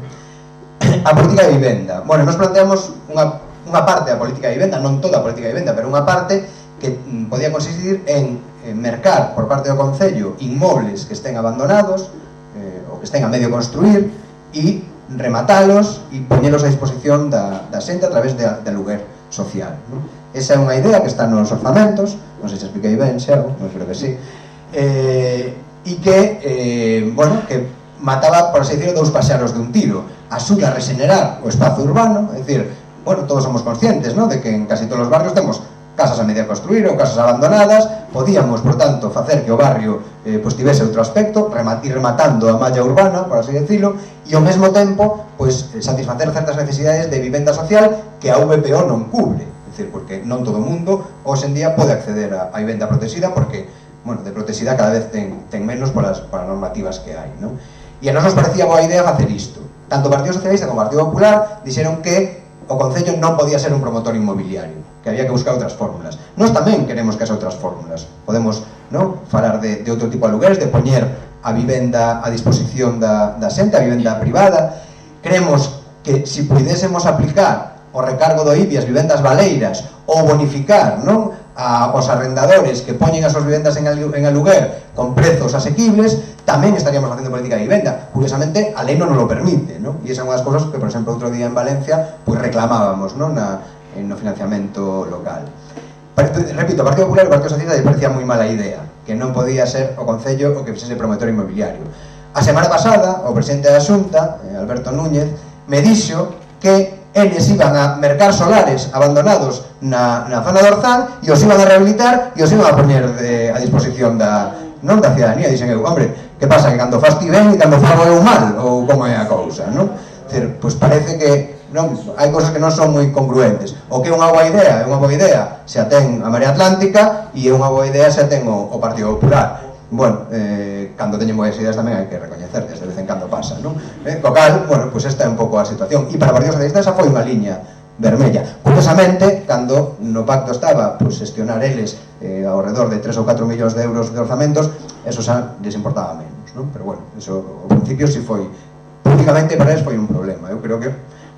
A política de vivenda. Bueno, nos planteamos unha parte da política de vivenda, non toda a política de vivenda, pero unha parte que podía consistir en mercar por parte do Concello inmobles que estén abandonados ou que estén a medio construir e rematalos e poñelos a disposición da xente a través de aluguer social, non? Esa é unha idea que está nos orzamentos, non sei se expliquei ben, xa, non creo que sí, e que, bueno, que mataba, por así decirlo, 2 paxaros de un tiro. Axuda a regenerar o espazo urbano, é dicir, bueno, todos somos conscientes, ¿no?, de que en casi todos os barrios temos casas a media construir ou casas abandonadas. Podíamos, por tanto, facer que o barrio pois tivese outro aspecto, ir rematando a malla urbana, por así decirlo, e ao mesmo tempo pois satisfacer certas necesidades de vivenda social que a VPO non cubre, é dicir, porque non todo o mundo hoxe en día pode acceder a vivenda protegida, porque, bueno, de protegida cada vez ten menos polas normativas que hai, non? E a nós nos parecía boa idea facer isto. Tanto o Partido Socialista como o Partido Popular dixeron que o Concello non podía ser un promotor inmobiliario, que había que buscar outras fórmulas. Nós tamén queremos que as outras fórmulas. Podemos, non, falar de outro tipo de lugares, de poñer a vivenda a disposición da xente, a vivenda privada. Creemos que se pudésemos aplicar o recargo do IBI ás vivendas baleiras ou bonificar, non, aos arrendadores que poñen as súas vivendas en aluguer con prezos asequibles, tamén estaríamos facendo política de vivenda. Curiosamente, a lei non nos lo permite, non? E esa é unha das cousas que, por exemplo, outro día en Valencia pois reclamábamos, non, no financiamento local. Repito, o Partido Popular e o Partido Socialista lle parecía moi mala idea que non podía ser o Concello o que fixese promotor inmobiliario. A semana pasada, o presidente da Xunta, Alberto Núñez, me dixo que eles iban a mercar solares abandonados na zona do Orzal e os iban a rehabilitar e os iban a poñer a disposición da ciudadanía. Dixen eu, hombre, que pasa, que cando fas ti ben e cando fago eu mal, ou como é a cousa, non? Pois parece que non, hai cousas que non son moi congruentes. O que é unha boa idea, é unha boa idea se a ten a Marea Atlántica, e é unha boa idea se a ten o Partido Popular. Bueno, cando teñen boas ideas tamén hai que recoñecerlas, de vez en cando pasa, non? Co cal, bueno, pois esta é un pouco a situación. E para o Partido Socialista esa foi unha liña vermella. Curiosamente, cando no pacto estaba pois gestionar eles ao redor de 3 ou 4 millóns de euros de orzamentos, eso xa les importaba menos, non? Pero bueno, eso ao principio si foi, públicamente para eles foi un problema. Eu creo que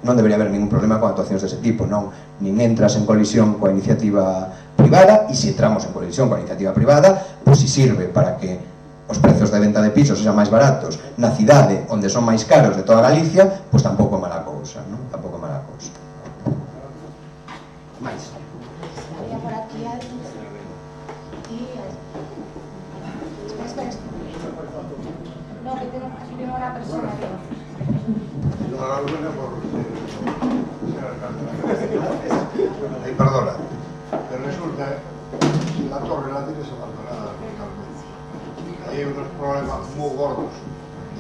non debería haber ningún problema con actuacións dese tipo, non? Nin entras en colisión coa iniciativa privada, e se entramos en colisión coa iniciativa privada, pois si sirve para que os prezos de venta de pisos sexan máis baratos na cidade onde son máis caros de toda Galicia, pois tampouco é mala cousa, non? Tampouco é mala cousa. Mais. Había por aquí alguien. Espera. No, que tengo una persona. Ay, perdona, pero resulta que la torre la tienes abandonada totalmente. Hay unos problemas muy gordos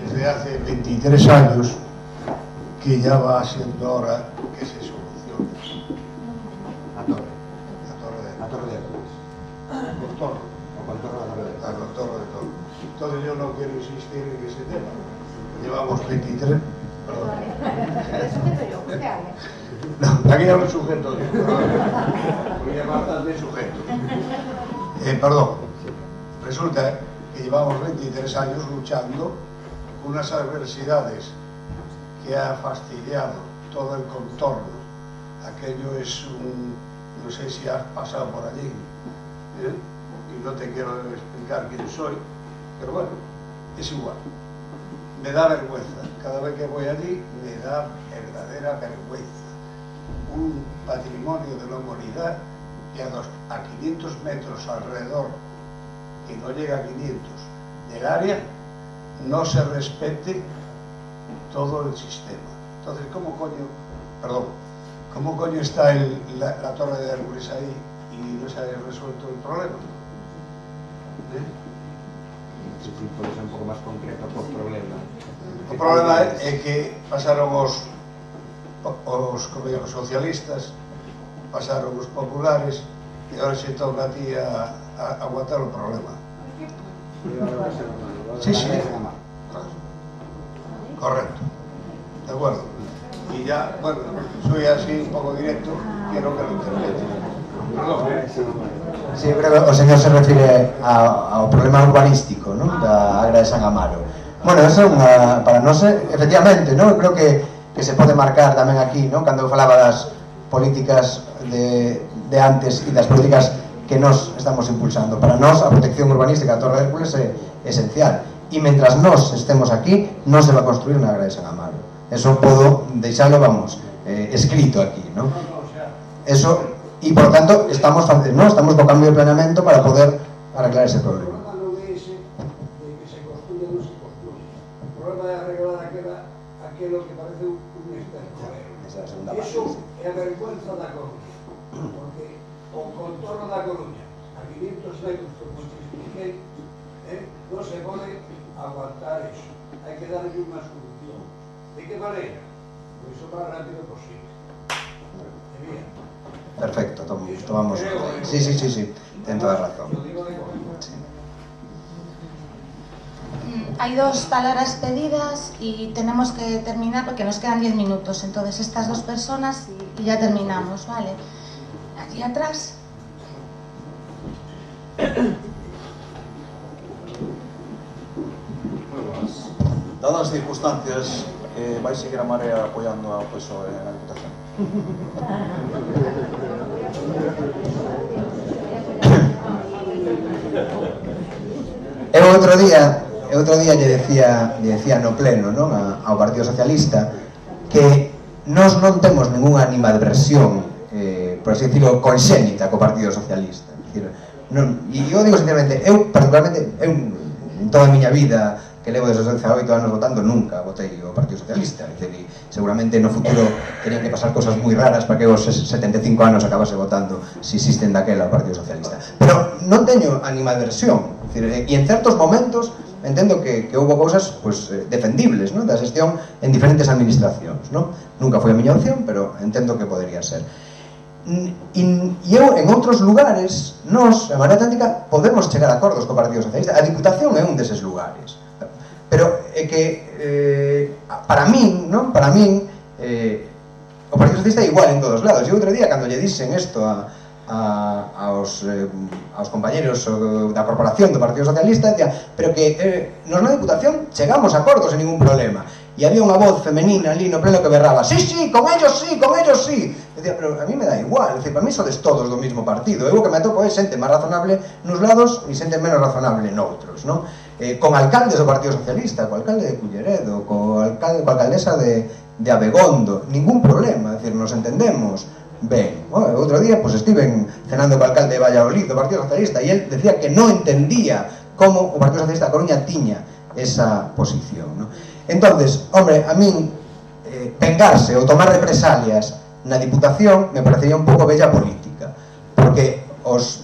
desde hace 23 años que ya va siendo hora que se solucione. La torre de Hércules. La contorno de todo. Entonces yo no quiero insistir en ese tema. Llevamos 23... Perdón. No, aquí hablo sujeto. Voy a llamar de sujeto. Perdón. Resulta que llevamos 23 años luchando con unas adversidades que ha fastidiado todo el contorno. Aquello es un... No sé si has pasado por allí, y no te quiero explicar quién soy, pero bueno, es igual. Me da vergüenza. Cada vez que voy allí me da verdadera vergüenza. Un patrimonio de la humanidad que a 500 metros alrededor, que no llega a 500 del área, no se respete todo el sistema. Entonces, ¿cómo coño está la torre de Hércules ahí y no se ha resuelto el problema? Si puede ser un pouco máis concreto o problema. O problema é que pasaron os socialistas, pasaron os populares, e agora se toca a ti a aguantar o problema. Sí, correcto, de acuerdo. Y ya, bueno, soy así un pouco directo, quiero que lo interprete. Sí, eu creo que o señor se refire ao problema urbanístico, non? Da Agra de San Amaro. Bueno, eso para nós, efectivamente, non? Eu creo que se pode marcar tamén aquí, non? Cando falaba das políticas de antes e das políticas que nós estamos impulsando. Para nós, a protección urbanística da Torre de Hércules é esencial. E mentras nós estemos aquí, non se va a construir na Agra de San Amaro. É Eso podo deixalo, vamos, escrito aquí, non? Eso, e por tanto, estamos co cambio de planeamento para poder arreglar ese problema. El problema non é ese de que se construye ou non se construye. O problema é arreglar aquilo que parece un estercolero. Eso é a vergüenza da Coruña, porque o contorno da Coruña, a 500 metros, como te expliquei, non se pode aguantar eso. Hai que darlle unha solución. De que maneira? Pois o máis rápido posible. Debía. Perfecto, tomamos. Sí, ten toda a razón. Sí. Hay dos palabras pedidas y tenemos que terminar porque nos quedan 10 minutos. Entonces, estas dos personas y ya terminamos, ¿vale? Allí atrás. Dadas as circunstancias, vai seguir a Marea apoiando ao PSOE na Diputación? Eu outro día lle decía no pleno, non, ao Partido Socialista que nós non temos ninguna animadversión, por así decirlo, conxénita co Partido Socialista. E eu digo sinceramente, eu particularmente, en toda a miña vida que levo desde os 18 anos votando, nunca votei o Partido Socialista. E seguramente no futuro terían que pasar cosas moi raras para que aos 75 anos acabase votando, se existen daquela, o Partido Socialista. Pero non teño animadversión. E en certos momentos entendo que houve cousas defendibles, da xestión en diferentes administracións. Nunca foi a miña opción, pero entendo que podería ser. E eu, en outros lugares, nós, a Marea Atlántica, podemos chegar a acordos co Partido Socialista. A Diputación é un deses lugares. Pero é que, para min, o Partido Socialista é igual en todos lados. E outro día, cando lle dixen isto aos compañeros da corporación do Partido Socialista, decía, pero que nos na Diputación chegamos a acordos sen ningún problema. E había unha voz femenina ali no pleno que berraba, sí, con ellos sí. Decía, pero a mí me da igual, para mí sodes todos do mismo partido. Eu o que me atopo é xente máis razonable nos lados e xente menos razonable noutros, non? Con alcaldes do Partido Socialista, co alcalde de Culleredo, coa alcaldesa de Abegondo, ningún problema, nos entendemos ben. Outro día estiven cenando co alcalde de Valladolid do Partido Socialista e el decía que non entendía como o Partido Socialista da Coruña tiña esa posición. Entonces, hombre, a min vengarse ou tomar represalias na Diputación me parecería un pouco bella política, porque os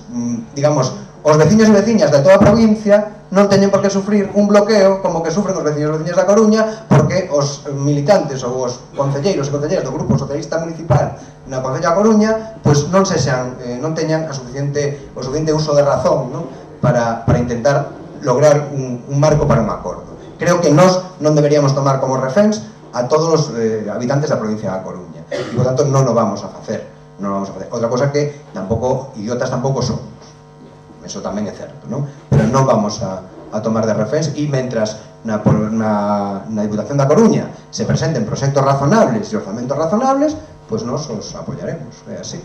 veciños e veciñas de toda a provincia non teñen por que sufrir un bloqueo como que sufren os veciños e veciñas da Coruña porque os militantes ou os concelleiros e concelleiras do Grupo Socialista Municipal na Concello da Coruña non teñan o suficiente uso de razón para intentar lograr un marco para un acordo. Creo que nós non deberíamos tomar como reféns a todos os habitantes da provincia da Coruña e, por tanto, non o vamos a facer. Outra cosa que idiotas tampouco somos. Eso tamén é certo, non? Pero non vamos a tomar de reféns e mentras na Diputación da Coruña se presenten proxectos razonables e orzamentos razonables, pois nós os apoiaremos, é así.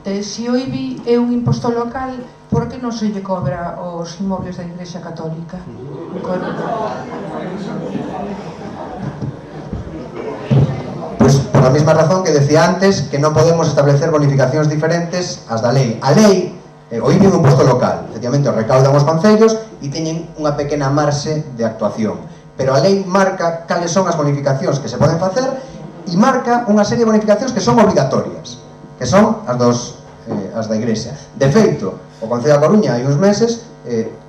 Se o IBI é un imposto local, por que non se lle cobra os inmobles da Igrexa Católica? Pois por a mesma razón que decía antes, que non podemos establecer bonificacións diferentes ás da lei. A lei, o IBI é un imposto local, efectivamente o recaudan os concellos e teñen unha pequena marxe de actuación, pero a lei marca cales son as bonificacións que se poden facer e marca unha serie de bonificacións que son obligatorias, que son as da Igrexa. De feito, o Concello da Coruña hai uns meses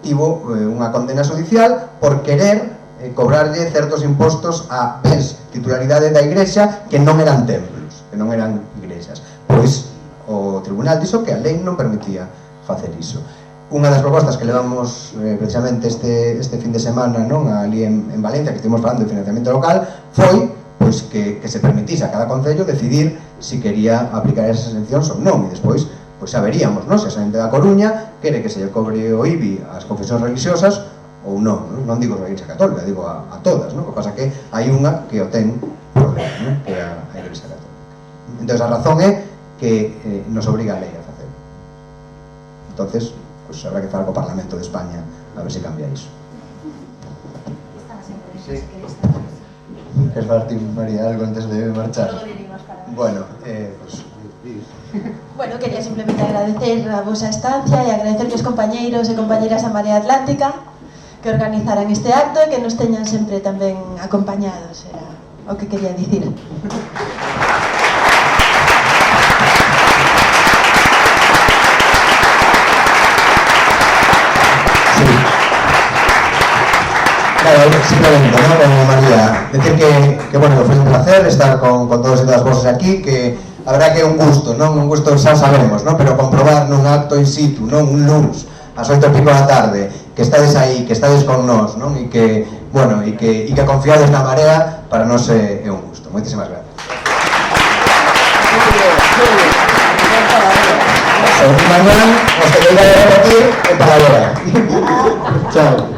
tivo unha condena judicial por querer cobrarlle certos impostos a bens titularidade da Igrexa que non eran templos, que non eran igrexas. Pois o tribunal dixo que a lei non permitía facer iso. Unha das propostas que levamos precisamente este fin de semana ali en Valencia, que estivemos falando de financiamento local, foi pois que se permitise a cada concello decidir se quería aplicar esas exencións ou non, e despois pois xa veríamos, se a xente da Coruña quere que se lle cobre o IBI ás confesións religiosas ou non digo a Igrexa Católica, digo a todas, o que pasa que hai unha que o ten problema, que é a Igrexa Católica. Entón a razón é que nos obriga a lei a facer. Entonces, pues habrá que falar co Parlamento de España a ver se cambia iso. Sí. Queres falar ti, María, algo antes de marchar? Bueno, pues... Bueno, quería simplemente agradecer a vosa estancia e agradecer aos compañeiros e compañeiras da Marea Atlántica que organizaran este acto e que nos teñan sempre tamén acompañados, era o que quería dicir. Claro, simplemente, ¿no? María, decir que bueno, foi un placer estar con todos e todas vosas aquí, que a verdad que é un gusto, non? Un gusto xa sabemos, non? Pero comprobar nun acto in situ, non? Un luns, ás 8:30 da tarde, que estades aí, que estades con nós, non? E que, bueno, e que confiades na Marea, para nós é un gusto. Moitísimas gracias. Mañana os que llegan a repetir en Paladora. Chao.